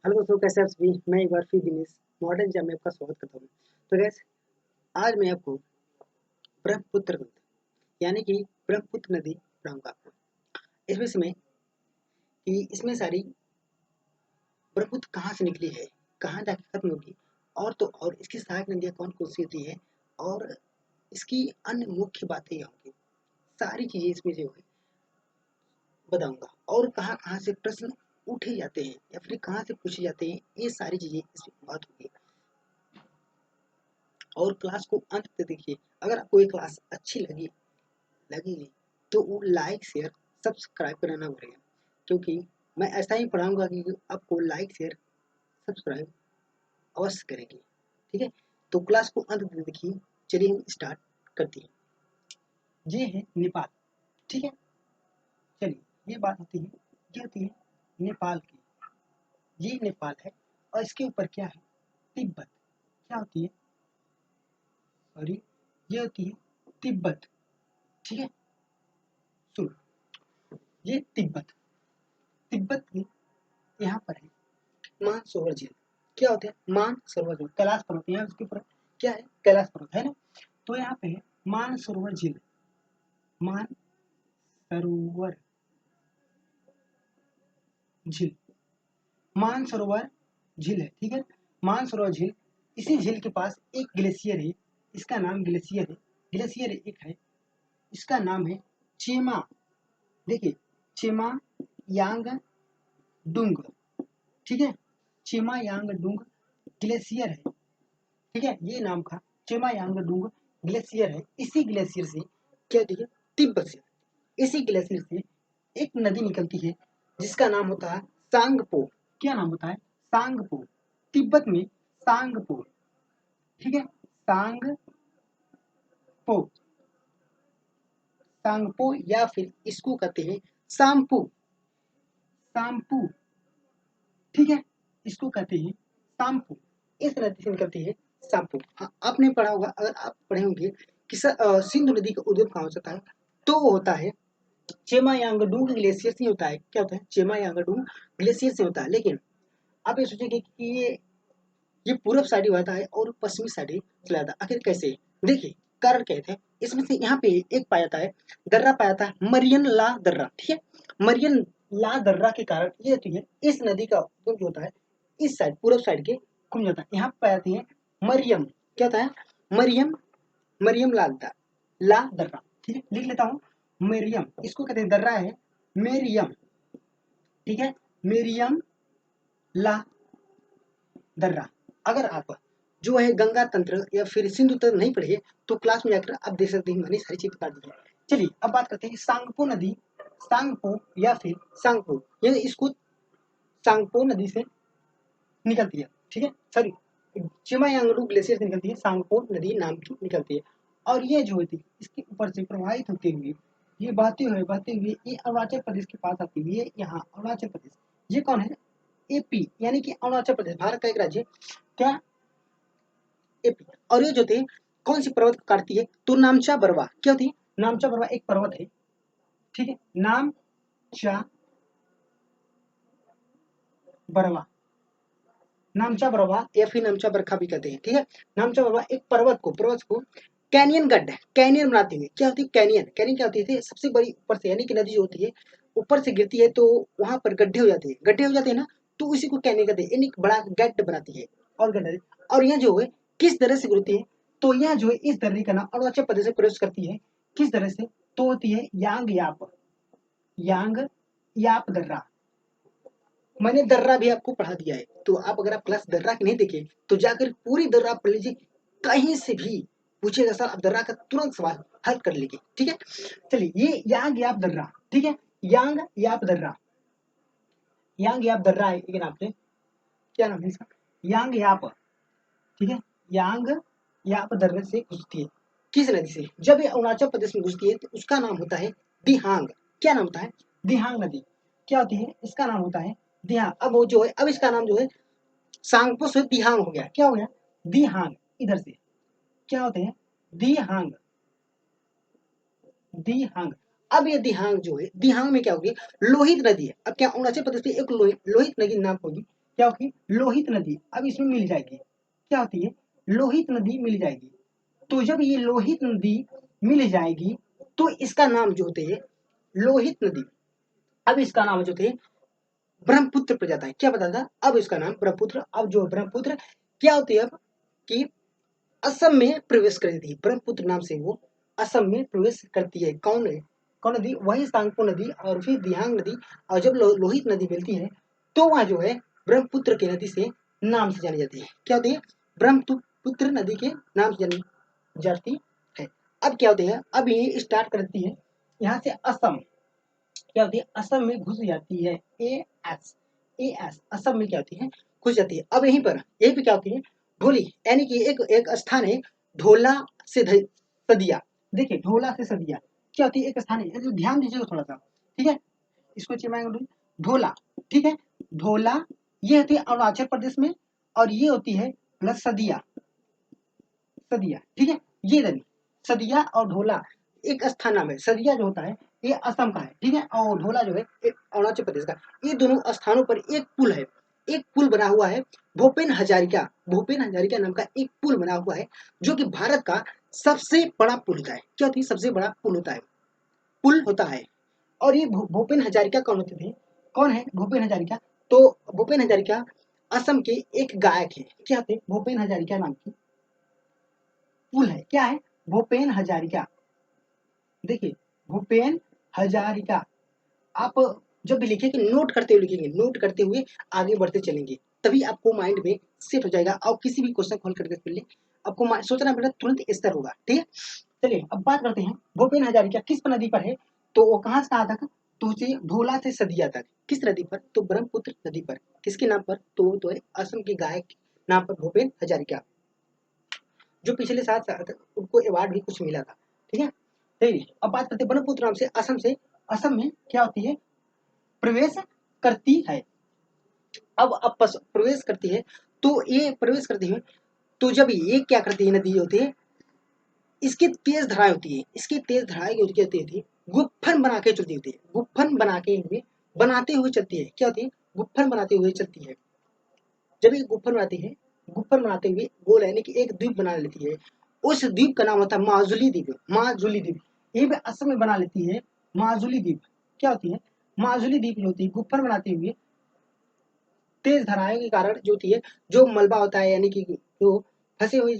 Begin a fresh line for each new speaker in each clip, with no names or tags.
Hello दोस्तों, कैसे हैं आप सभी। मैं एक बार फिर दिनेश मॉडर्न जैम में आपका स्वागत करता हूँ। तो गैस, आज मैं आपको ब्रह्मपुत्र ग्रंथ यानी कि ब्रह्मपुत्र नदी पढ़ाऊंगा आपको इस विषय में कि इसमें सारी ब्रह्मपुत्र कहाँ से निकली है, कहाँ जाके खत्म होगी, और तो और इसकी सहायक नदियाँ कौन कौन सी होती है, और इसकी अन्य मुख्य बातें क्या होंगी, सारी चीजें इसमें जो है बताऊंगा। और कहाँ कहाँ से प्रश्न उठे जाते हैं या फिर कहाँ से पूछे जाते हैं, ये सारी चीजें इसमें बात होगी। और क्लास को अंत तक देखिए। अगर आपको ये क्लास अच्छी लगेगी तो वो लाइक शेयर सब्सक्राइब करना पड़ेगा, क्योंकि मैं ऐसा ही पढ़ाऊंगा कि आपको लाइक शेयर सब्सक्राइब अवश्य करेंगे। ठीक है, तो क्लास को अंत तक देखिए। चलिए हम स्टार्ट करते हैं। ये है नेपाल। ठीक है, चलिए ये बात होती है, ये होती है नेपाल की। ये नेपाल है और इसके ऊपर क्या है, तिब्बत। क्या होती है, सॉरी, ये होती है तिब्बत। ठीक है, सुनो, ये तिब्बत तिब्बत में यहाँ पर है मानसरोवर झील। क्या होता है मानसरोवर झील, कैलाश पर्वत है उसके ऊपर। क्या है, कैलाश पर्वत है ना। तो यहाँ पे है मानसरोवर झील। मानसरोवर झील, मानसरोवर झील है। ठीक है, मानसरोवर झील। इसी झील के पास एक ग्लेशियर है, इसका नाम ग्लेशियर है। ग्लेशियर एक है, इसका नाम है चेमा। देखिए, चेमा यांग डुंग। ठीक है, चेमा यांग डुंग ग्लेशियर है। ठीक है, ये नाम का चेमायांगडुंग ग्लेशियर है। इसी ग्लेशियर से क्या होती है, तिब्बत से इसी ग्लेशियर से एक नदी निकलती है जिसका नाम होता है सांगपो। क्या नाम होता है, सांगपो। तिब्बत में सांगपो। ठीक है, सांगपो, सांगपो या फिर इसको कहते हैं साम्पू। साम्पू, ठीक है, इसको कहते हैं साम्पू। इस नदी से निकलती है साम्पू। हाँ, आपने पढ़ा होगा, अगर आप पढ़े होंगे कि सिंधु नदी का उद्गम कहाँ हो सकता है, तो वो होता है चेमायांगडुंग ग्लेशियर से होता है। क्या होता है, चेमायांगडुंग ग्लेशियर से होता है। लेकिन आप ये सोचेंगे कि ये पूर्व साइड ही बहता है और पश्चिमी साइड ही चला जाता है, आखिर कैसे। देखिए, कारण क्या है, इसमें से यहाँ पे एक पाया जाता है, दर्रा पाया जाता है, मरियन ला दर्रा। ठीक है, मरियन ला दर्रा के कारण ये होती है, इस नदी का उद्गम जो होता है इस साइड पूर्व साइड के घूम जाता है। यहाँ पाई जाती है मरियम। क्या होता है, मरियम, मरियम ला दर्रा। ठीक है, लिख लेता हूँ, मरियम, इसको कहते हैं दर्रा है मेरियम। ठीक है, मेरियम ला दर्रा। अगर आप जो है गंगा तंत्र या फिर सिंधु तंत्र नहीं पढ़े तो क्लास में जाकर आप देख सकते हैं, मैंने सारी चीज बता दी है। चलिए अब बात करते हैं सांगपो नदी। सांगपो या फिर सांगपो, ये इसको सांगपो नदी से निकलती है। ठीक है, सॉरी, चिमायांगडू ग्लेशियर से निकलती है, सांगपो नदी नाम की निकलती है। और ये जो होती है इसके ऊपर से प्रवाहित होते हुए, ये बहते हुए ये अरुणाचल प्रदेश के पास आती हुई है। यहाँ अरुणाचल प्रदेश, ये कौन है, एपी, यानी कि अरुणाचल प्रदेश भारत का एक राज्य। क्या, एपी। और ये जो होती है कौन सी पर्वत को काटती है, तो नामचा बरवा। क्या होती है, नामचा बरवा एक पर्वत है। ठीक है, नामचा बरवा, नामचा बरवा या फिर नामचा बरखा भी कहते हैं। ठीक है, नामचा बरवा एक पर्वत को कैनियन गड्ढ है, कैनियन बनाती है। क्या होती है कैनियन, कैनियन क्या होती है, सबसे बड़ी ऊपर से, यानी कि नदी जो होती है ऊपर से गिरती है तो वहां पर गड्ढे हो जाते हैं, गड्ढे हो जाते हैं ना, तो उसी को कैनियन कहते हैं, यानी बड़ा गड्ढ बनाती है और गड्ढा। और यह जो है किस तरह से गिरती है, तो यह जो है इस दर्रे का नाम अरुणाचल प्रदेश में प्रवेश करती है। किस तरह से, तो होती है यांग याप, यांग याप दर्रा। मैंने दर्रा भी आपको पढ़ा दिया है, तो आप अगर आप क्लास दर्रा की नहीं देखे तो जाकर पूरी दर्रा पढ़ लीजिए। कहीं से भी पूछेगा सर, आप दर्रा का तुरंत सवाल हल कर लीजिए। ठीक है, चलिए ये यांग याप दर्रा। ठीक है, यांग याप दर्रा, यांग याप दर्रा है, लेकिन आपने क्या नाम है इसका, यांग याप। ठीक है, यांग याप दर्रे से घुसती है। किस नदी से, जब ये अरुणाचल प्रदेश में घुसती है तो उसका नाम होता है दिहांग। क्या नाम होता है, दिहांग नदी। क्या होती है, इसका नाम होता है दिहांग। अब वो जो है, अब इसका नाम जो है सांगपो से दिहांग हो गया। क्या हो गया, दिहांग। इधर से क्या होते हैं, दिहांग, दिहांग। अब ये दिहांग जो है, दिहांग में क्या होगी, लोहित नदी है। अब क्या अरुणाचल प्रदेश में एक लोहित नदी नाम होगी, क्या होती है? लोहित नदी। अब इसमें मिल जाएगी, क्या होती है? लोहित नदी मिल जाएगी। तो जब ये लोहित नदी मिल जाएगी तो इसका नाम जो होते है लोहित नदी, अब इसका नाम जो थे ब्रह्मपुत्र पड़ जाता है। क्या बता था? अब इसका नाम ब्रह्मपुत्र। अब जो ब्रह्मपुत्र क्या होती है अब कि असम में प्रवेश करती है, ब्रह्मपुत्र नाम से वो असम में प्रवेश करती है। कौन है? कौन नदी? वही सांगपो नदी और फिर दिहांग नदी। और जब लोहित नदी मिलती है तो वहाँ जो है ब्रह्मपुत्र की नदी से नाम से जानी जाती है। क्या होती है? ब्रह्मपुत्र नदी के नाम से जानी जाती है। अब क्या होती है? अब ये स्टार्ट करती है यहाँ से असम, क्या होती है? असम में घुस जाती है। A S, A S Assam में क्या होती है? घुस जाती है। अब यहीं पे क्या होती है? ढोली, यानी कि एक एक स्थान है ढोला से सदिया। देखिए ढोला से सदिया क्या होती है? एक स्थान है, तो ध्यान दीजिएगा थोड़ा सा, ठीक है? इसको चिमाएंगे ढोला, ठीक है? ढोला ये होती है अरुणाचल प्रदेश में, और ये होती है प्लस सदिया, सदिया, ठीक है? ये रही सदिया और ढोला एक स्थान नाम है। सदिया जो होता है ये असम का है, ठीक है? और ढोला जो है अरुणाचल प्रदेश का। ये दोनों स्थानों पर एक पुल है, एक पुल बना हुआ है। भूपेन हजारिका, भूपेन हजारिका नाम का एक पुल बना हुआ है जो कि भारत का सबसे बड़ा पुल होता है। क्या होती है? सबसे बड़ा पुल होता है, पुल होता है। और ये भूपेन हजारिका कौन होते थे? कौन है भूपेन हजारिका? तो भूपेन हजारिका असम के एक गायक है। क्या थे? भूपेन हजारिका नाम की पुल है। क्या है? भूपेन हजारिका। देखिए भूपेन हजारिका। आप जब भी लिखेंगे नोट करते हुए लिखेंगे, नोट करते हुए आगे बढ़ते चलेंगे, तभी आपको माइंड में सेट हो जाएगा। और किसी भी क्वेश्चन हल करके पहले आपको सोचना पड़ेगा, तुरंत स्तर होगा, ठीक है? चलिए अब बात करते हैं भूपेन हजारिका किस नदी पर है। तो वो कहाँ से कहाँ तक? तो ढोला से सदिया तक। किस नदी पर? तो ब्रह्मपुत्र नदी पर। किसके नाम पर? तो है असम के गायक नाम पर भूपेन हजारिका, जो पिछले साल उनको अवार्ड भी कुछ मिला था, ठीक है? चलिए अब बात करते हैं ब्रह्मपुत्र नाम से असम में क्या होती है? प्रवेश करती है। अब प्रवेश करती है, तो ये प्रवेश करती है तो जब ये क्या करती है? नदी होती है, इसकी तेज धाराएं होती है, इसकी तेज धाराएं क्या होती है? गुफ्फन बना के चलती होती है, गुफ्फन बना के हुए बनाते हुए चलती है। क्या होती है? गुफ्फन बनाते हुए चलती है। जब ये गुफ्फन बनाती है, गुफ्फन बनाते हुए गोल यानी कि एक द्वीप बना लेती है। उस द्वीप का नाम होता है माजुली द्वीप, माजुली द्वीप। ये भी असम में बना लेती है माजुली द्वीप। क्या होती है? माजुली द्वीप जो होती है गुफ्फन बनाते हुए तेज धाराएं के कारण जो होती है, जो मलबा होता है यानी कि जो फंसे हुए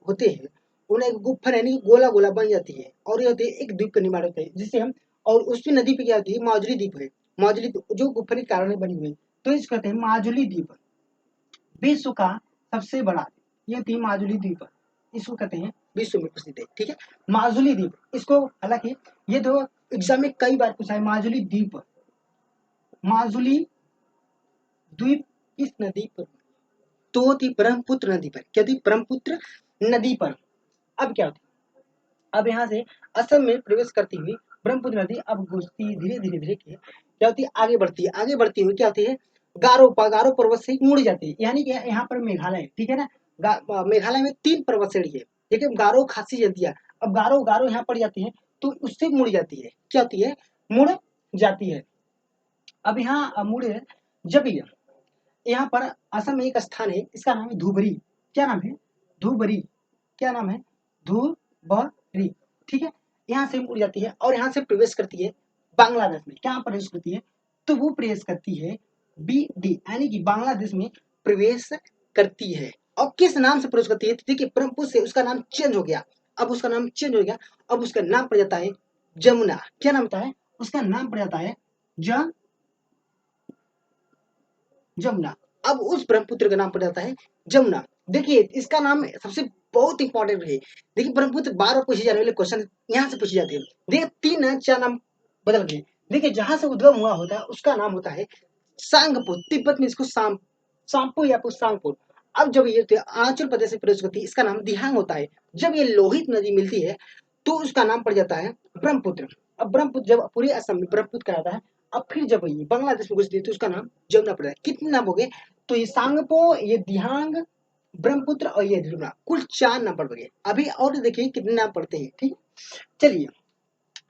होते हैं, उन्हें गुफ्फन यानी गोला गोला बन जाती है, और ये होती है एक द्वीप का निर्माण होता है जिससे हम, और उसकी नदी पे क्या होती है? माजुली द्वीप है, माजुली जो गुफ्फन के कारण बनी हुई, तो इसको कहते हैं माजुली द्वीप। विश्व का सबसे बड़ा ये थी माजुली द्वीप, इसको कहते हैं विश्व में प्रसिद्ध है, ठीक है? माजुली द्वीप, इसको हालांकि ये तो एग्जाम में कई बार पूछा है, माजुली द्वीप, माजुली द्वीप इस नदी पर, तो थी ब्रह्मपुत्र नदी पर। क्या थी? ब्रह्मपुत्र नदी पर। अब क्या होती? अब यहाँ से असम में प्रवेश करती हुई ब्रह्मपुत्र नदी अब घुसती धीरे धीरे धीरे के क्या होती है? आगे बढ़ती है, आगे बढ़ती हुई क्या होती है? गारो पर्वत से मुड़ जाती है, यानी कि यहाँ पर मेघालय, ठीक है ना? मेघालय में 3 पर्वत श्रेणी है, ठीक है? गारो, खासी, जल्तिया। अब गारो गारो यहाँ पड़ जाती है तो उससे मुड़ जाती है। क्या होती है? मुड़ जाती है। अब यहाँ मुड़े जब यहाँ पर असम में एक स्थान है, इसका नाम है धुबरी। क्या नाम है? धुबरी। क्या नाम है? धुबरी, ठीक है? यहाँ से उड़ जाती है और यहाँ से प्रवेश करती है बांग्लादेश में। क्या प्रवेश करती है? तो वो प्रवेश करती है BD, यानी कि बांग्लादेश में प्रवेश करती है। और किस नाम से प्रवेश करती है? देखिए ब्रह्मपुत्र से उसका नाम चेंज हो गया, अब उसका नाम चेंज हो गया, अब उसका नाम पड़ जाता है जमुना। क्या नाम होता है? उसका नाम पड़ जाता है जमुना। अब उस ब्रह्मपुत्र का नाम पड़ जाता है जमुना। देखिए इसका नाम सबसे बहुत इंपॉर्टेंट है। देखिए ब्रह्मपुत्र बार बार पूछे जाने वाले क्वेश्चन यहाँ से पूछे जाते हैं। देखिए 3 नाम बदल गए। देखिए जहां से उद्गम हुआ होता है उसका नाम होता है सांगपो, तिब्बत में इसको सांपो या फिर सांगपो। अब जब ये अरुणाचल प्रदेश से प्रवेश करती है, इसका नाम दिहांग होता है। जब ये लोहित नदी मिलती है तो उसका नाम पड़ जाता है ब्रह्मपुत्र। अब ब्रह्मपुत्र जब पूरे असम में ब्रह्मपुत्र कहलाता है, अब फिर जब ये बांग्लादेश में घुसती है तो उसका नाम जमुना पड़ रहा है। कितने नाम हो गए? तो ये सांगपो, ये दिहांग, ब्रह्मपुत्र और ये जमुना, कुल 4 नाम पड़ गए। अभी और देखिए कितने नाम पड़ते हैं, ठीक? चलिए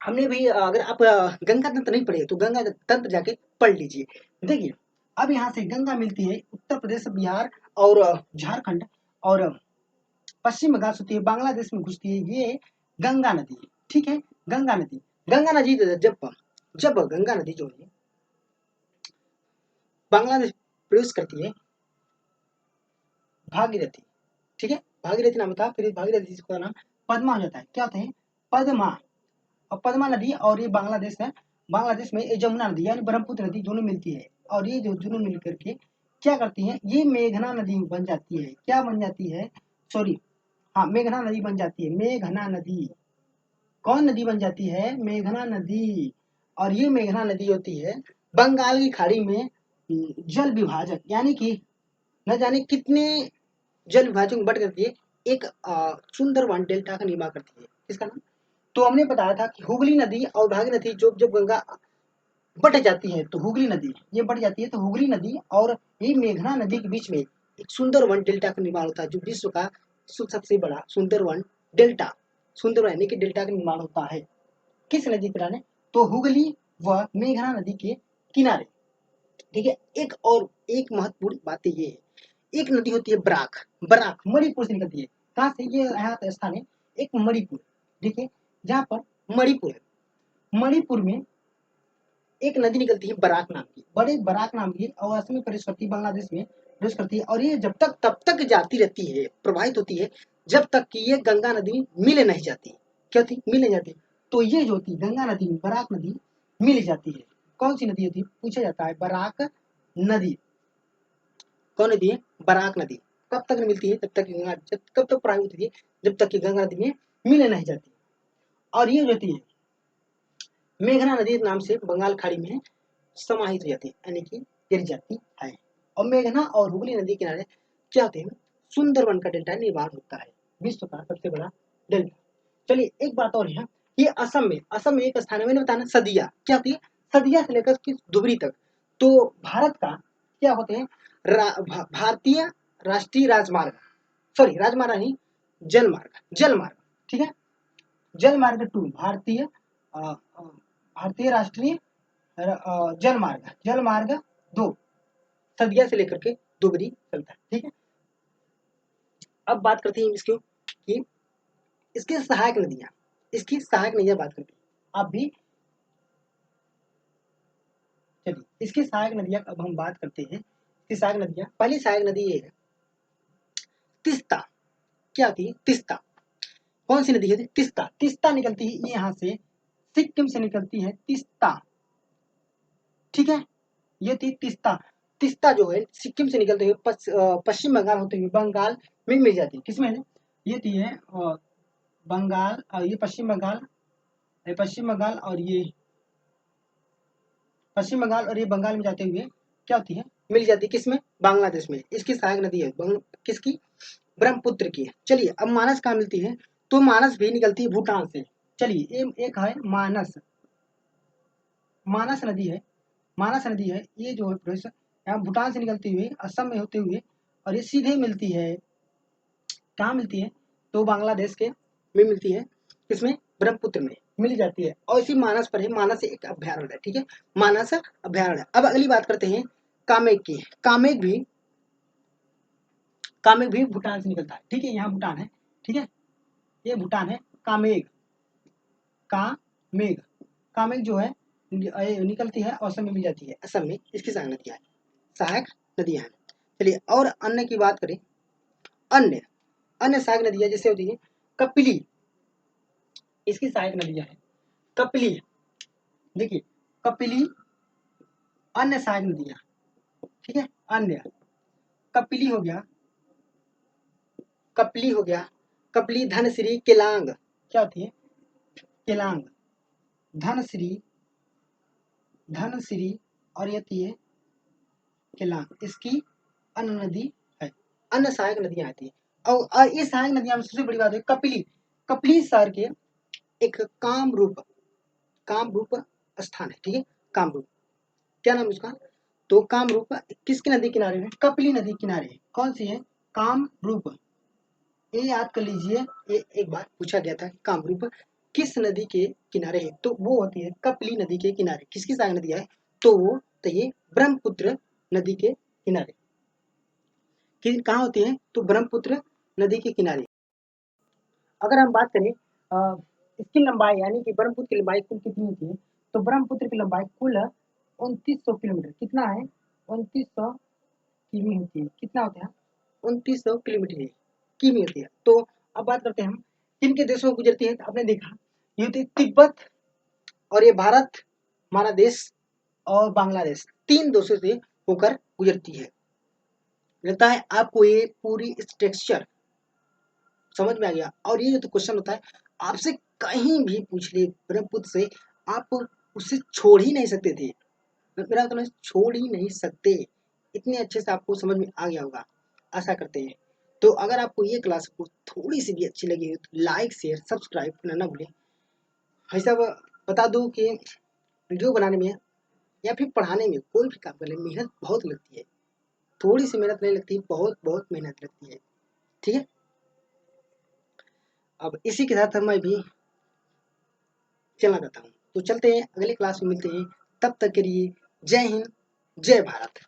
हमने भी अगर आप गंगा तंत्र नहीं पढ़े तो गंगा तंत्र जाके पढ़ लीजिए। देखिए अब यहाँ से गंगा मिलती है उत्तर प्रदेश, बिहार और झारखंड और पश्चिम बंगाल से होती है, बांग्लादेश में घुसती है, ये गंगा नदी है। ठीक है, गंगा नदी, गंगा नदी जब गंगा नदी जो है बांग्लादेश प्रवेश करती है, भागीरथी, ठीक है, भागीरथी नाम था, फिर भागीरथी का नाम पद्मा हो जाता है। क्या होते हैं? पद्मा, और पद्मा नदी, और ये बांग्लादेश है, बांग्लादेश में ये जमुना नदी यानी ब्रह्मपुत्र नदी दोनों मिलती है, और ये जो दोनों मिल करके क्या करती है, ये मेघना नदी बन जाती है। क्या बन जाती है? सॉरी, हाँ, मेघना नदी बन जाती है। मेघना नदी, कौन नदी बन जाती है? मेघना नदी। और ये मेघना नदी होती है बंगाल की खाड़ी में जल विभाजक, यानी कि न जाने कितने जल विभाजक में बट करती है, एक सुंदरवन डेल्टा का निर्माण करती है। इसका नाम, तो हमने बताया था कि हुगली नदी और भागीरथी जब जब गंगा बट जाती है, तो हुगली नदी ये बट जाती है, तो हुगली नदी और ये मेघना नदी के बीच में एक सुंदरवन डेल्टा का निर्माण होता है, जो विश्व का सबसे बड़ा सुंदरवन डेल्टा, सुंदरवन यानी कि डेल्टा का निर्माण होता है। किस नदी के किनारे? तो हुगली व मेघना नदी के किनारे। ठीक है, एक और एक महत्वपूर्ण बात ये है, एक नदी होती है बराक, बराक मणिपुर से निकलती है। कहाँ से? ये यहाँ स्थान है एक मणिपुर, देखिए जहाँ पर मणिपुर है, मणिपुर में एक नदी निकलती है बराक नाम की, बड़े बराक नाम की, और असम में प्रवेश करती है, बांग्लादेश में प्रवेश करती है, और ये जब तक तब तक जाती रहती है, प्रवाहित होती है, जब तक कि ये गंगा नदी मिल नहीं जाती। क्या होती? मिल नहीं जाती। तो ये जो होती गंगा नदी में बराक नदी मिल जाती है। कौन सी नदी होती है? पूछा जाता है, बराक नदी। कौन नदी है? बराक नदी। कब तक मिलती है? जब तक गंगा, कब तक प्रवाहित होती है? जब तक कि गंगा नदी में मिल नहीं जाती। और ये जो होती है मेघना नदी के नाम से बंगाल खाड़ी में समाहित हो जाती है, यानी कि गिर जाती है। और मेघना और हुगली नदी के किनारे क्या होते हैं? सुंदरवन का डेल्टा निर्माण होता है, विश्व का सबसे बड़ा डेल्टा। चलिए एक बात और है, ये असम में एक स्थान है, मैंने बताया सदिया। क्या होती है? सदिया से लेकर किस धुबरी तक। तो भारत का क्या होते हैं? भारतीय राष्ट्रीय राजमार्ग, सॉरी राजमार्ग नहीं, जलमार्ग, जलमार्ग, ठीक है, जलमार्ग 2, भारतीय राष्ट्रीय जलमार्ग, जलमार्ग 2 सदिया से लेकर के दुबरी चलता है। ठीक है, अब बात करते हैं इसको कि इसकी सहायक नदियां, इसकी सहायक नदियां बात करते हैं। अब भी चलिए इसकी सहायक नदियां अब हम बात करते हैं। इसकी सहायक नदियां, पहली सहायक नदी ये है तिस्ता। क्या होती है? तिस्ता। कौन सी नदी है? तिस्ता। तिस्ता निकलती है यहाँ से, सिक्किम से निकलती है तिस्ता। ठीक है, ये थी तिस्ता। तिस्ता जो है सिक्किम से निकलते हुए पश्चिम बंगाल होते हुए बंगाल में मिल जाती है। किसमें है? ये थी है बंगाल, ये पश्चिम बंगाल, पश्चिम बंगाल, और ये पश्चिम बंगाल, और ये बंगाल में जाते हुए क्या होती है? मिल जाती है। किसमें? बांग्लादेश में। इसकी सहायक नदी है किसकी? ब्रह्मपुत्र की। चलिए अब मानस कहाँ मिलती है? तो मानस भी निकलती है भूटान से। चलिए एक है मानस, मानस नदी है, मानस नदी है, ये जो है यहाँ भूटान से निकलती हुई असम में होते हुए, और ये सीधे मिलती है, कहाँ मिलती है? तो बांग्लादेश के में मिलती है। किसमें? ब्रह्मपुत्र में मिल जाती है, और इसी मानस पर है, मानस एक अभ्यारण्य है। ठीक है, मानस अभ्यारण्य। अब अगली बात करते हैं कामेक की। कामेक भी भूटान से निकलता है। ठीक है, यहाँ भूटान है, ठीक है, ये भूटान है। कामेक, कामेक, कामेक जो है निकलती है असम में मिल जाती है, असम में। इसकी सहायक नदियाँ हैं, सहायक नदियाँ हैं। चलिए और अन्य की बात करें, अन्य अन्य सहायक नदियाँ जैसे होती है कपिली, इसकी सहायक नदियाँ हैं कपिली। देखिए कपिली, अन्य सहायक नदियाँ, ठीक है, अन्य कपिली हो गया, कपली हो गया, कपली, धनश्री, केलांग। क्या होती है? केलांग, धनश्री, धनश्री, और ये होती है केलांग। इसकी अन्य नदी है, अन्य सहायक नदियां आती है। और ये सहायक नदियां में सबसे बड़ी बात है कपिली, कपिली शहर के एक कामरूप, कामरूप स्थान है। ठीक है, कामरूप, क्या नाम है उसका? तो कामरूप किसकी नदी किनारे है? कपिली नदी किनारे है। कौन सी है? कामरूप। ये याद कर लीजिए, ये एक बार पूछा गया था कामरूप किस नदी के किनारे है, तो वो होती है कपिली नदी के किनारे। किसकी सहायक नदी है? तो ये ब्रह्मपुत्र नदी के किनारे। कहाँ होती है? तो ब्रह्मपुत्र नदी के किनारे। अगर हम बात करें इसकी लंबाई यानी कि ब्रह्मपुत्र की लंबाई कुल कितनी होती है? तो ब्रह्मपुत्र की लंबाई कुल 2900 किलोमीटर। कितना है? 2900 किमी होती है। कितना होता है? 2900 किलोमीटर किमी होती है। तो अब बात करते हैं हम किन के देशों में गुजरती है। तो आपने देखा ये होती है तिब्बत, और ये भारत, हमारा देश और बांग्लादेश, 3 देशों से होकर गुजरती है। लगता है आपको ये पूरी स्ट्रक्चर समझ में आ गया। और ये जो क्वेश्चन होता है आपसे कहीं भी पूछ ले ब्रह्मपुत्र से, आप उससे छोड़ ही नहीं सकते थे। मेरा मतलब छोड़ ही नहीं सकते। इतने अच्छे से आपको समझ में आ गया होगा, आशा करते हैं। तो अगर आपको ये क्लास को थोड़ी सी भी अच्छी लगी हो तो लाइक शेयर सब्सक्राइब करना ना भूलें। भाई साहब बता दूं कि वीडियो बनाने में या फिर पढ़ाने में कोई भी काम कर ले मेहनत बहुत लगती है। थोड़ी सी मेहनत नहीं लगती, बहुत बहुत मेहनत लगती है। ठीक है, अब इसी के साथ मैं भी चलना चाहता हूँ। तो चलते हैं, अगले क्लास में मिलते हैं। तब तक के लिए जय हिंद, जय भारत।